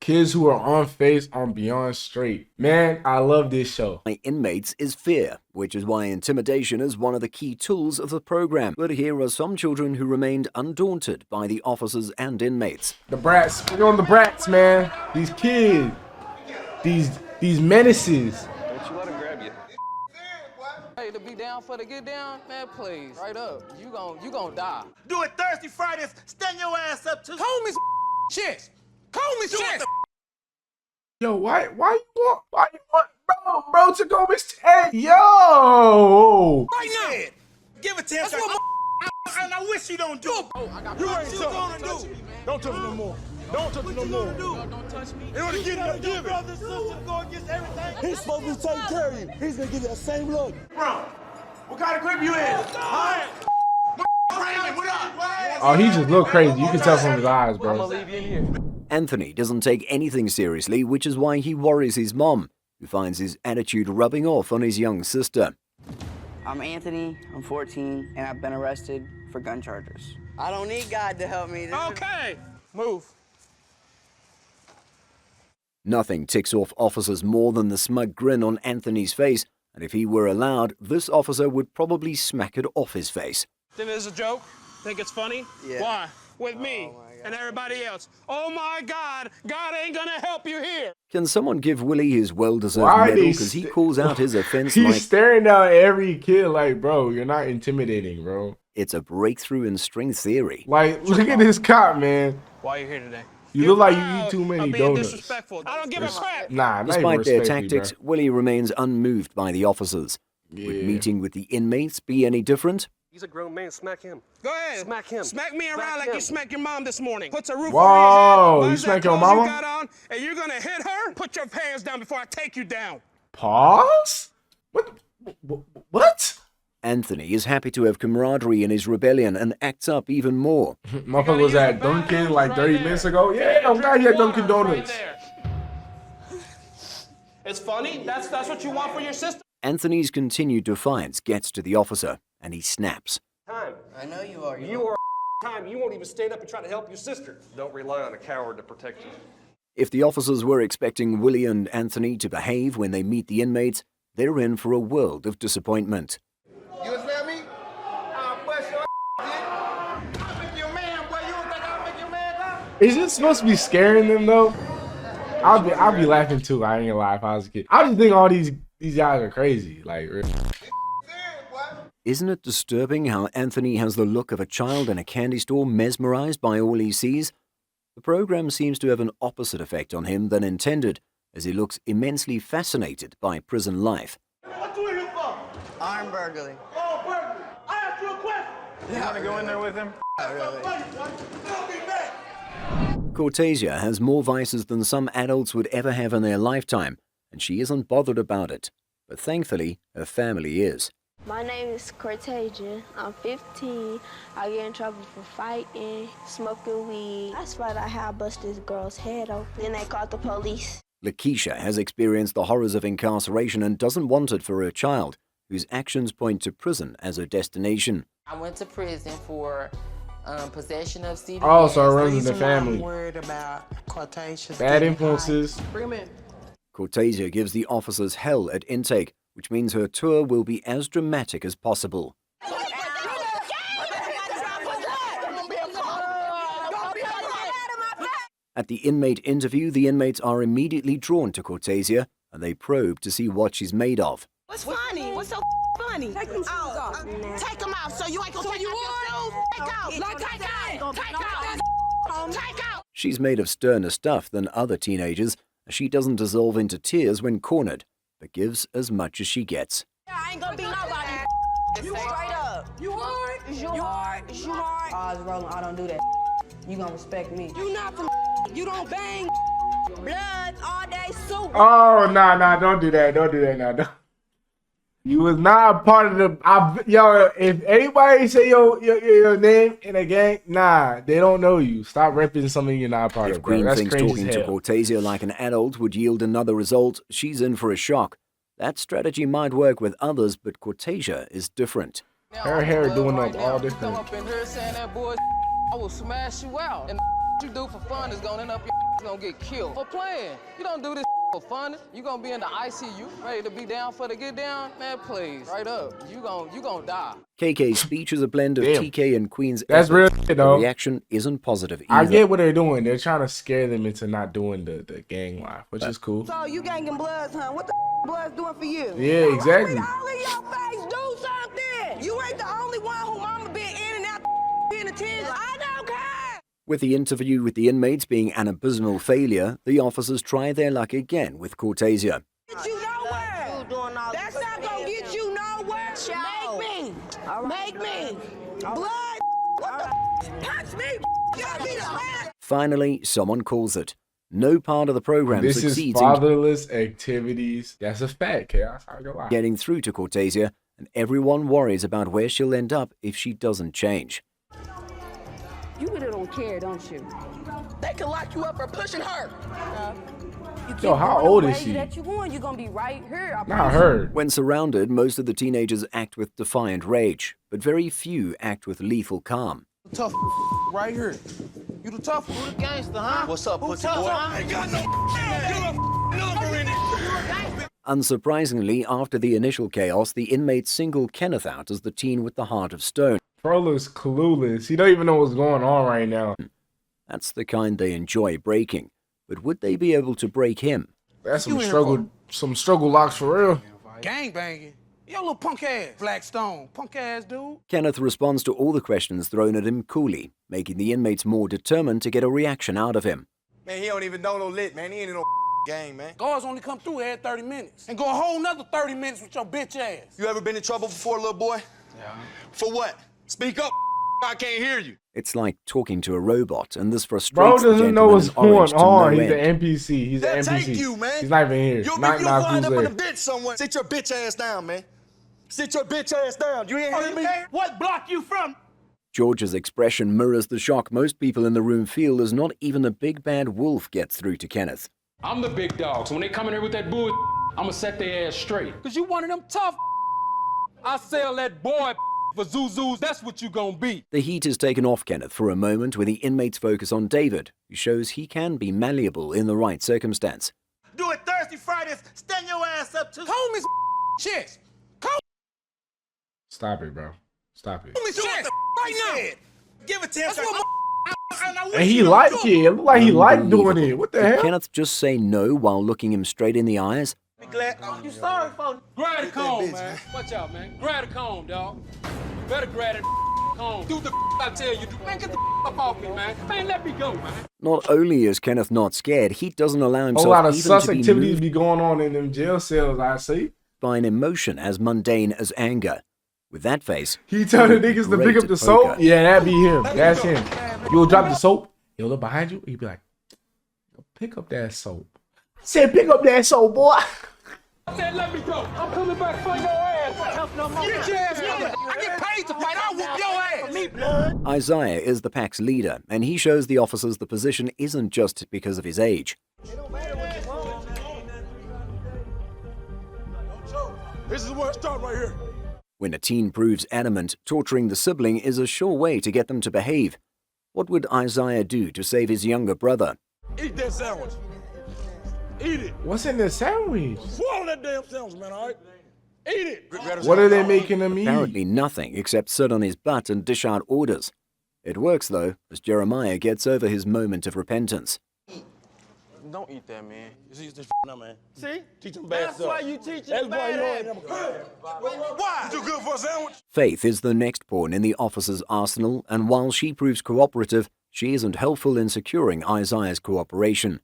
Kids who are on face are beyond straight. Man, I love this show. By inmates is fear, which is why intimidation is one of the key tools of the program. But here are some children who remained undaunted by the officers and inmates. The brats, we're on the brats, man. These kids, these menaces. Don't you let him grab you. Hey, to be down for the get down, man, please. Right up. You gon' die. Do it Thursday, Fridays. Stand your ass up to Call me chest. Call me chest. Yo, why you want, bro, to go mistake? Yo! right now. Give it to him. And I wish you don't do it. You ain't gonna do. Don't touch no more. Don't touch no more. Don't touch me. In order to get it, give it. Go against everything. He's supposed to take care of you. He's gonna give you that same look. Bro, what kind of grip you in? All right. What up? Oh, he just look crazy. You can tell from his eyes, I'm gonna bro. leave you in here. Anthony doesn't take anything seriously, which is why he worries his mom, who finds his attitude rubbing off on his young sister. I'm Anthony, I'm 14, and I've been arrested for gun charges. I don't need God to help me. Okay, move. Nothing ticks off officers more than the smug grin on Anthony's face, and if he were allowed, this officer would probably smack it off his face. Think it's a joke? Think it's funny? Yeah. Why? With me and everybody else. Oh my God, God ain't gonna help you here. Can someone give Willie his well-deserved Why medal they because he calls out his offense He's like staring down every kid like, bro, you're not intimidating, bro. it's a breakthrough in string theory? Like, look at this cop, man. Why are you here today? You look like you eat too many being donuts. disrespectful. I don't give a crap. Nah, not even Despite their respectfully, tactics, bro. Willie remains unmoved by the officers. Yeah. Would meeting with the inmates be any different? He's a grown man. Smack him. Go ahead. Smack him. Smack me around Smack like him. you smacked your mom this morning. Puts a roof Whoa, over your head. you Buys that smack your clothes mama? You got on, and you're gonna hit her? Put your hands down before I take you down. Pause? What? Anthony is happy to have camaraderie in his rebellion and acts up even more. Motherfucker was at Dunkin' like 30 minutes ago. Yeah, I'm glad he had Dunkin' Donuts. It's funny? That's what you want for your sister? Anthony's continued defiance gets to the officer, and he snaps. Time. I know you are. You are time. You won't even stand up and try to help your sister. Don't rely on a coward to protect you. If the officers were expecting Willie and Anthony to behave when they meet the inmates, they're in for a world of disappointment. You understand me? I'll bust your ass, dude. I'll make you a man, boy. You don't think I'll make you a man, huh? Is it supposed to be scaring them though? I'll be laughing too. I ain't gonna lie if I was a kid. I just think all these guys are crazy. Like, Isn't it disturbing how Anthony has the look of a child in a candy store mesmerized by all he sees? The program seems to have an opposite effect on him than intended, as he looks immensely fascinated by prison life. What you in here for? Armed burglary. Oh, burglary. I asked you a question. You want to go in there with him? Don't be back. Cortasia has more vices than some adults would ever have in their lifetime, and she isn't bothered about it. But thankfully, her family is. My name is Cortasia. I'm 15. I get in trouble for fighting, smoking weed. I swear I had bust this girl's head open. Then they called the police. Lakeisha has experienced the horrors of incarceration and doesn't want it for her child, whose actions point to prison as her destination. I went to prison for possession of CDs. oh, so it runs in the family. Worried about Cortasia's Bad influences. Bring him in. Cortasia gives the officers hell at intake, which means her tour will be as dramatic as possible. At the inmate interview, the inmates are immediately drawn to Cortasia, and they probe to see what she's made of. What's funny? What's so funny? Take them shoes off. Take them off so you ain't gonna take your shoes. Take out. Like, take out. Take out. Take out. She's made of sterner stuff than other teenagers. She doesn't dissolve into tears when cornered, but gives as much as she gets. I ain't gonna be nobody. You straight up. You hard? Is you hard? Is you hard? Odds rolling, I don't do that. You gonna respect me. You not from you don't bang. Blood all day soup. Oh, nah, don't do that. Don't do that now. Don't. You was not a part of the. Yo, if anybody say your name in a gang, nah, they don't know you. Stop repping something you're not a part If of, bro. Green That's thinks crazy talking as to hell. Cortasia like an adult would yield another result, she's in for a shock. That strategy might work with others, but Cortasia is different. Her hair doing up all Come different. up in here saying that boy. I will smash you out. And you do for fun is gonna end up gonna get killed for playing. You don't do this for fun. You gonna be in the ICU, ready to be down for the get down? Man, please, right up. You gonna die. KK's speech is a blend of Damn. TK and Queen's That's real efforts. shit, The though. reaction isn't positive either. I get what they're doing. They're trying to scare them into not doing the gang life, which is cool. So you ganging Bloods, huh? What the Bloods doing for you? Yeah, exactly. All in your face, do something. You ain't the only one who mama been in and out penitentiary. I don't care. With the interview with the inmates being an abysmal failure, the officers try their luck again with Cortasia. Get you nowhere. That's not gonna get you nowhere. Make me. Blood. What the touch me. Got me the man. Finally, someone calls it. No part of the program This is succeeds in fatherless activities. That's a fact, Chaos. I ain't gonna lie. getting through to Cortasia, and everyone worries about where she'll end up if she doesn't change. You really don't care, don't you? They can lock you up for pushing her. You keep Yo, how going old the is way she? That you're going to be right here. I Not promise her. When surrounded, most of the teenagers act with defiant rage, but very few act with lethal calm. Tough right here. You the tough one. Who the gangster, huh? What's up, pussy tough, boy? huh? Ain't got no number in it. Unsurprisingly, after the initial chaos, the inmates single Kenneth out as the teen with the heart of stone. Bro looks clueless. He don't even know what's going on right now. That's the kind they enjoy breaking. But would they be able to break him? That's some struggle locks for real. Gang banging. Yo, little punk ass. Blackstone. Punk ass dude. Kenneth responds to all the questions thrown at him coolly, making the inmates more determined to get a reaction out of him. Man, he don't even know no lit, man. He ain't in no gang, man. Guards only come through every 30 minutes. And go a whole nother 30 minutes with your bitch ass. You ever been in trouble before, little boy? Yeah. For what? Speak up, I can't hear you. It's like talking to a robot, and this Bro frustrates the doesn't know gentleman what's in orange going to no on. He's end. an NPC. He's They'll an NPC. take you, man. He's not even here. You'll Not wind up in who's a there. bitch somewhere. Sit your bitch ass down, man. Sit your bitch ass down. You ain't heard me? What block you from? George's expression mirrors the shock most people in the room feel as not even a big bad wolf gets through to Kenneth. I'm the big dog, so when they come in here with that bull, I'ma set their ass straight. Cause you one of them tough. I sell that boy for Zuzus, that's what you gonna be. The heat is taken off Kenneth for a moment with the inmates focus on David, who shows he can be malleable in the right circumstance. Do it Thursday, Fridays. Stand your ass up to homie's chest. Stop it, bro. Stop it. Homie's chest right now. Give it to him. And he like it. It look like he like doing it. What the Did hell? Kenneth just say no while looking him straight in the eyes? Be glad. You sorry for Grab the comb, man. Watch out, man. Grab the comb, dog. You better grab that comb. Do the I tell you. Man, get the up off me, man. Man, let me go, man. Not only is Kenneth not scared, he doesn't allow A himself lot of even sus to be activities moved be going on in them jail cells, I see. by an emotion as mundane as anger. With that face, He tell the niggas to great pick up at the soap. poker. Yeah, that be him. That's him. You'll drop the soap. He'll look behind you. He'll be like, pick up that soap. I said, pick up that soap, boy. I said, let me go. I'm coming back for your ass. Get your ass coming. I get paid to fight. I'll whoop your ass. Me, blood. Isaiah is the pack's leader, and he shows the officers the position isn't just because of his age. This is where it starts right here. When a teen proves adamant, torturing the sibling is a sure way to get them to behave. What would Isaiah do to save his younger brother? Eat that sandwich. Eat it. What's in the sandwich? Swallow that damn sandwich, man, all right? Eat it. What are they making him eat? Apparently nothing except sit on his butt and dish out orders. It works, though, as Jeremiah gets over his moment of repentance. Don't eat that, man. You see this now, man. See? Teach them bad stuff. That's why you teach them bad. Why? You too good for a sandwich? Faith is the next pawn in the officer's arsenal, and while she proves cooperative, she isn't helpful in securing Isaiah's cooperation.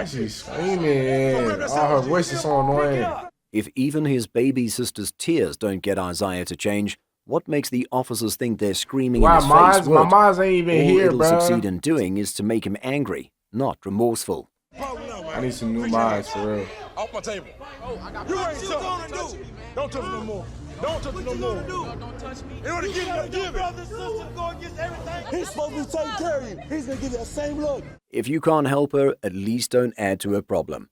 She's screaming. Oh, her voice is so annoying. If even his baby sister's tears don't get Isaiah to change, what makes the officers think they're screaming in his face My would? mom's ain't even All here, it'll bro. succeed in doing is to make him angry, not remorseful. I need some new minds, for real. Off my table. You ain't touch. Don't touch no more. Don't touch no more. In order to get it, give it. He's supposed to be taking care of you. He's gonna give you that same look. If you can't help her, at least don't add to her problem.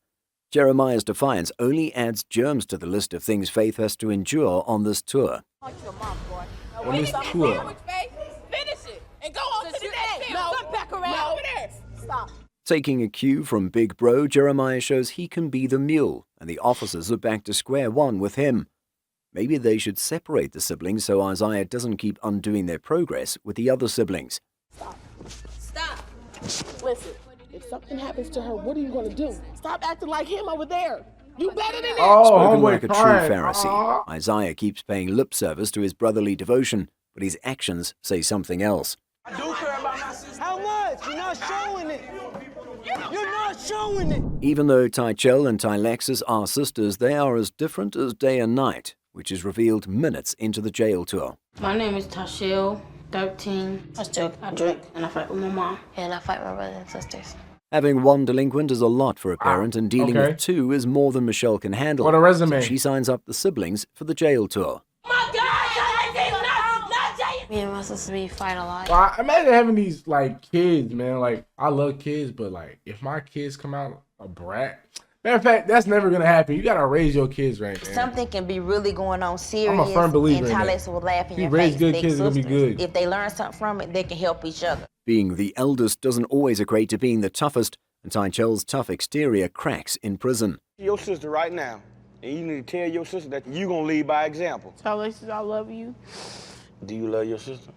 Jeremiah's defiance only adds germs to the list of things Faith has to endure on this tour. On this tour. Finish it and go on to the next field. Come back around over there. Stop. Taking a cue from Big Bro, Jeremiah shows he can be the mule, and the officers are back to square one with him. Maybe they should separate the siblings so Isaiah doesn't keep undoing their progress with the other siblings. Stop. Listen, if something happens to her, what are you going to do? Stop acting like him over there. You better than that. Spoken like a true Pharisee, Isaiah keeps paying lip service to his brotherly devotion, but his actions say something else. I do care about my sister. How much? You're not showing it. You're not showing it. Even though Tychel and Tylexis are sisters, they are as different as day and night, which is revealed minutes into the jail tour. My name is Tychel, 13. I drink, and I fight with my mom. And I fight my brothers and sisters. Having one delinquent is a lot for a parent, and dealing with two is more than Michelle can handle. What a resume. So she signs up the siblings for the jail tour. Me and my sister, we fight a lot. Well, I imagine having these like kids, man. Like I love kids, but like if my kids come out a brat, matter of fact, that's never gonna happen. You gotta raise your kids right, man. Something can be really going on serious. I'm a firm believer in that. Tylex will laugh in your raise face. good kids, it's gonna be good. If they learn something from it, they can help each other. Being the eldest doesn't always equate to being the toughest, and Tychel's tough exterior cracks in prison. Your sister right now, and you need to tell your sister that you're gonna lead by example. Tylex, I love you. Do you love your sister?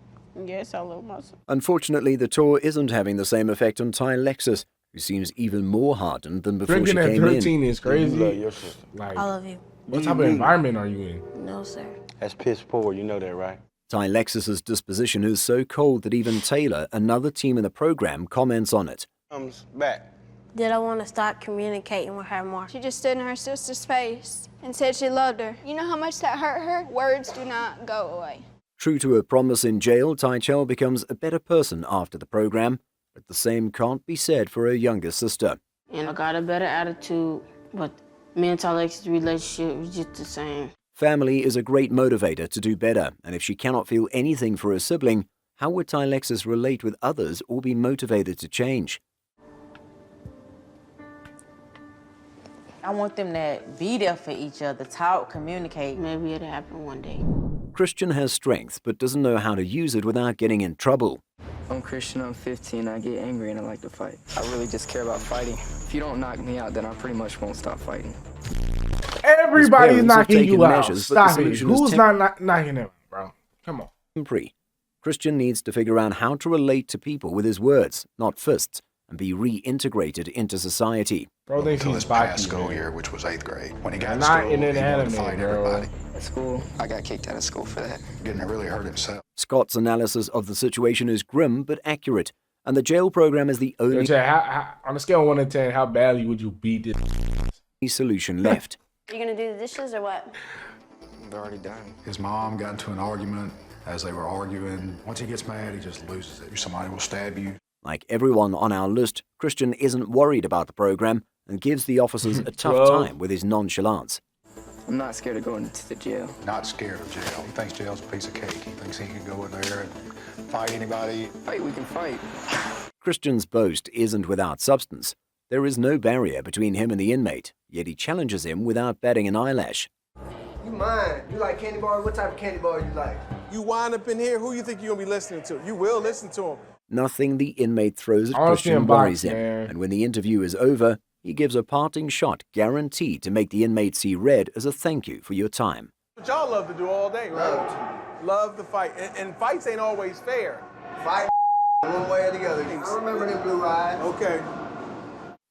Yes, I love my sister. Unfortunately, the tour isn't having the same effect on Tylexis, who seems even more hardened than before Drinking she came at 13 in. is crazy. You love your sister. Like, I love you. What type of environment are you in? No, sir. That's piss poor, you know that, right? Tylexis's disposition is so cold that even Taylor, another team in the program, comments on it. Comes back. Did I want to start communicating with her more? She just stood in her sister's face and said she loved her. You know how much that hurt her? Words do not go away. True to her promise in jail, Tychel becomes a better person after the program, but the same can't be said for her younger sister. And I got a better attitude, but me and Tylex's relationship was just the same. Family is a great motivator to do better, and if she cannot feel anything for her sibling, how would Tylexis relate with others or be motivated to change? I want them to be there for each other, talk, communicate. Maybe it'll happen one day. Christian has strength, but doesn't know how to use it without getting in trouble. I'm Christian, I'm 15, I get angry and I like to fight. I really just care about fighting. If you don't knock me out, then I pretty much won't stop fighting. Everybody's knocking you out. Measures, Stop it. Who's not knocking him out, bro? Come on. Christian needs to figure out how to relate to people with his words, not fists, and be reintegrated into society. Bro, until his past school year, which was 8th grade. When he got to not school, in an he wanted anime, to fight bro. everybody. At school, I got kicked out of school for that. Didn't really hurt himself. Scott's analysis of the situation is grim but accurate, and the jail program is the only on a scale of 1 to 10, how badly would you beat this solution left. Are you going to do the dishes or what? They're already done. His mom got into an argument as they were arguing. Once he gets mad, he just loses it. Somebody will stab you. Like everyone on our list, Christian isn't worried about the program and gives the officers a tough time with his nonchalance. I'm not scared of going to the jail. Not scared of jail. He thinks jail's a piece of cake. He thinks he can go in there and fight anybody. Fight, we can fight. Christian's boast isn't without substance. There is no barrier between him and the inmate, yet he challenges him without batting an eyelash. You mine. You like candy bar? What type of candy bar you like? You wind up in here, who you think you're gonna be listening to? You will listen to him. Nothing the inmate throws at Christian worries him, and when the interview is over, he gives a parting shot guaranteed to make the inmate see red as a thank you for your time. What y'all love to do all day, right? Love to fight. And fights ain't always fair. Fight one way or the other. I remember them blue eyes. Okay.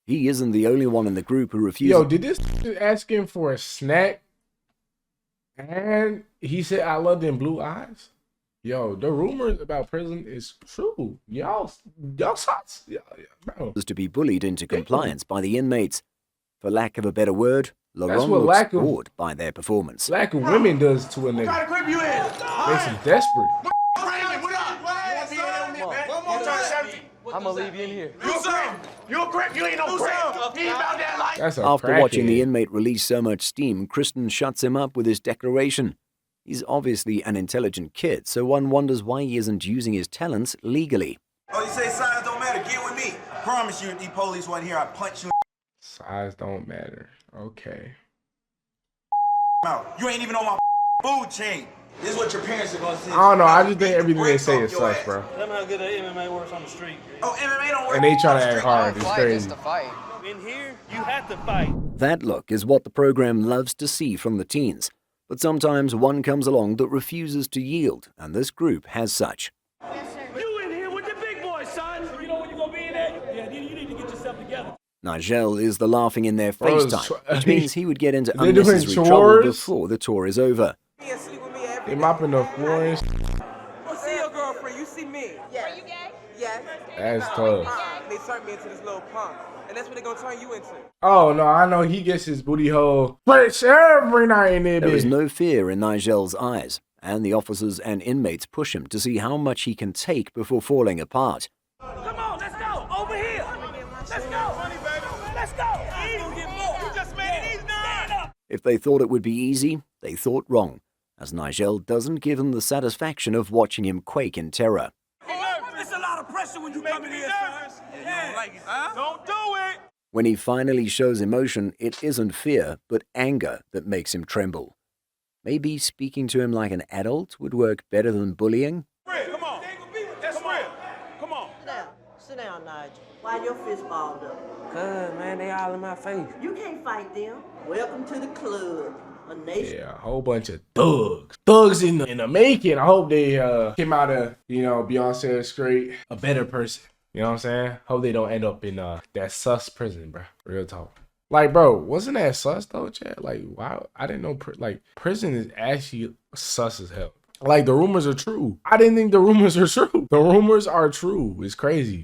He isn't the only one in the group who refuses. Yo, did this ask him for a snack? And he said, I love them blue eyes. Yo, the rumors about prison is true. Y'all shots. Bro. To be bullied into compliance by the inmates. For lack of a better word, Laurent what looks lack of- bored by their performance. Lack of women does to a nigga. What kind of grip you in? Makes him desperate. Raymond, what up? One more time, 70. I'm gonna leave you in here. You some? You a grip? You ain't no grip. You ain't about that life. That's a After watching the crackhead. inmate release so much steam, Kristen shuts him up with his declaration. He's obviously an intelligent kid, so one wonders why he isn't using his talents legally. Oh, you say signs don't matter? Get with me. Promise you, if these police wasn't here, I'd punch you. Size don't matter. Okay. You ain't even on my food chain. This is what your parents are gonna say. I don't know. I just think everything they say is sus, bro. Tell me how good that MMA works on the street. Oh, MMA don't work. And they try to act hard. It's Fight crazy. just to fight. In here, you have to fight. That look is what the program loves to see from the teens. But sometimes one comes along that refuses to yield, and this group has such. You in here with the big boys, son. You know when you're gonna be in there? Yeah, you need to get yourself together. Nigel is the laughing in their face type, which means he would get into They're doing unnecessary trouble chores? before the tour is over. They mopping the floor and Oh, see your girlfriend, you see me. Yeah. Are you gay? Yes. That's tough. They turned me into this little punk. And that's what they're gonna turn you into. Oh no, I know he gets his booty hole fresh every night in there. There is no fear in Nigel's eyes, and the officers and inmates push him to see how much he can take before falling apart. Come on, let's go. Over here. Let's go. Let's go. You just made it easy. Stand up. If they thought it would be easy, they thought wrong, as Nigel doesn't give them the satisfaction of watching him quake in terror. It's a lot of pressure when you come in here, son. Yeah, you don't like it. Huh? Don't do it. When he finally shows emotion, it isn't fear, but anger that makes him tremble. Maybe speaking to him like an adult would work better than bullying? Come on. That's real. Come on. Sit down. Sit down, Nigel. Why your fist balled up? Cuz, man, they all in my face. You can't fight them. Welcome to the club. A nation. Yeah, a whole bunch of thugs. Thugs in the making. I hope they came out of, Beyonce straight a better person. You know what I'm saying? Hope they don't end up in that sus prison, bro. Real talk. Like, bro, wasn't that sus though, Chad? Like, wow, I didn't know. Prison is actually sus as hell. Like, the rumors are true. I didn't think the rumors are true. The rumors are true. It's crazy.